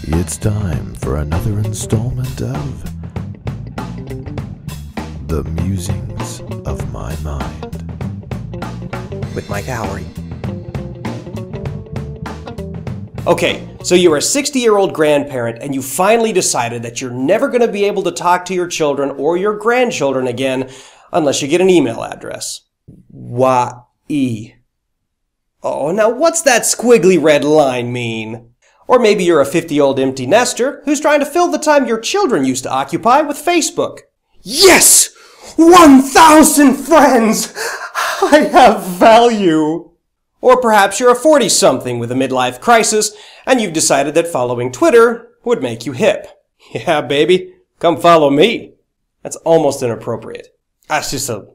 It's time for another installment of The Musings of My Mind with Mike Howery. Okay, so you're a 60-year-old grandparent and you finally decided that you're never going to be able to talk to your children or your grandchildren again unless you get an email address. Why? Oh, now what's that squiggly red line mean? Or maybe you're a 50-year-old empty nester who's trying to fill the time your children used to occupy with Facebook. Yes! 1,000 friends! I have value! Or perhaps you're a 40-something with a midlife crisis and you've decided that following Twitter would make you hip. Yeah, baby, come follow me. That's almost inappropriate. That's just a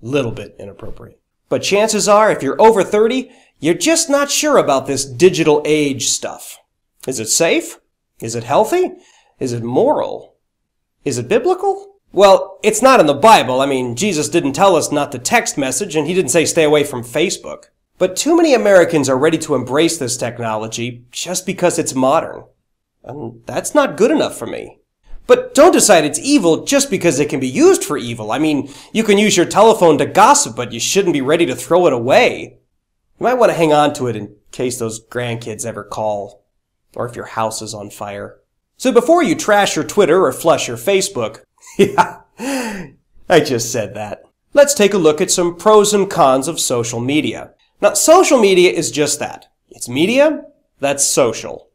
little bit inappropriate. But chances are, if you're over 30, you're just not sure about this digital age stuff. Is it safe? Is it healthy? Is it moral? Is it biblical? Well, it's not in the Bible. I mean, Jesus didn't tell us not to text message, and he didn't say stay away from Facebook. But too many Americans are ready to embrace this technology just because it's modern. And that's not good enough for me. But don't decide it's evil just because it can be used for evil. I mean, you can use your telephone to gossip, but you shouldn't be ready to throw it away. You might want to hang on to it in case those grandkids ever call, or if your house is on fire. So before you trash your Twitter or flush your Facebook, yeah, I just said that. Let's take a look at some pros and cons of social media. Now, social media is just that. It's media that's social.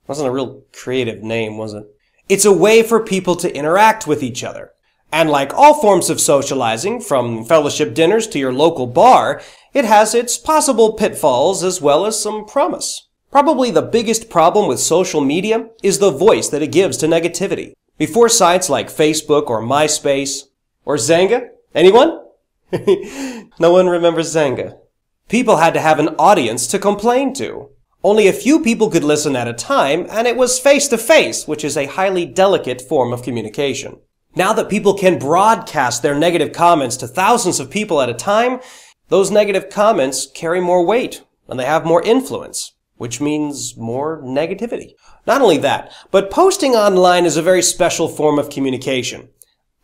Wasn't a real creative name, was it? It's a way for people to interact with each other. And like all forms of socializing, from fellowship dinners to your local bar, it has its possible pitfalls as well as some promise. Probably the biggest problem with social media is the voice that it gives to negativity. Before sites like Facebook or MySpace or Xanga, anyone? No one remembers Xanga. People had to have an audience to complain to. Only a few people could listen at a time, and it was face-to-face, which is a highly delicate form of communication. Now that people can broadcast their negative comments to thousands of people at a time, those negative comments carry more weight, and they have more influence, which means more negativity. Not only that, but posting online is a very special form of communication.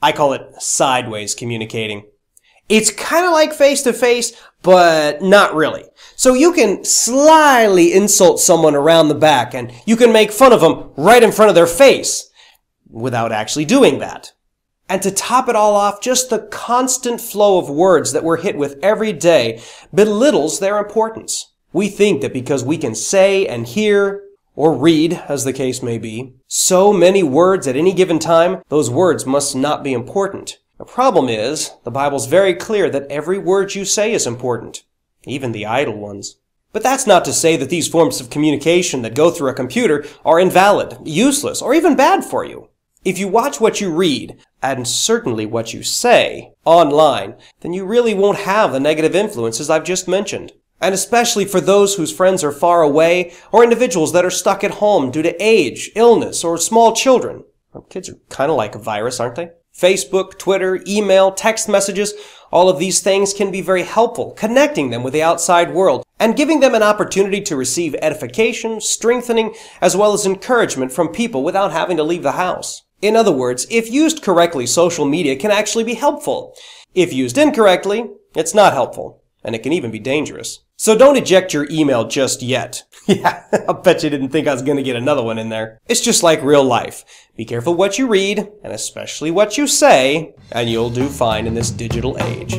I call it sideways communicating. It's kind of like face-to-face, but not really. So you can slyly insult someone around the back, and you can make fun of them right in front of their face, without actually doing that. And to top it all off, just the constant flow of words that we're hit with every day belittles their importance. We think that because we can say and hear, or read, as the case may be, so many words at any given time, those words must not be important. The problem is, the Bible's very clear that every word you say is important, even the idle ones. But that's not to say that these forms of communication that go through a computer are invalid, useless, or even bad for you. If you watch what you read, and certainly what you say, online, then you really won't have the negative influences I've just mentioned. And especially for those whose friends are far away, or individuals that are stuck at home due to age, illness, or small children. Well, kids are kind of like a virus, aren't they? Facebook, Twitter, email, text messages, all of these things can be very helpful, connecting them with the outside world and giving them an opportunity to receive edification, strengthening, as well as encouragement from people without having to leave the house. In other words, if used correctly, social media can actually be helpful. If used incorrectly, it's not helpful, and it can even be dangerous. So don't eject your email just yet. Yeah, I'll bet you didn't think I was going to get another one in there. It's just like real life. Be careful what you read, and especially what you say, and you'll do fine in this digital age.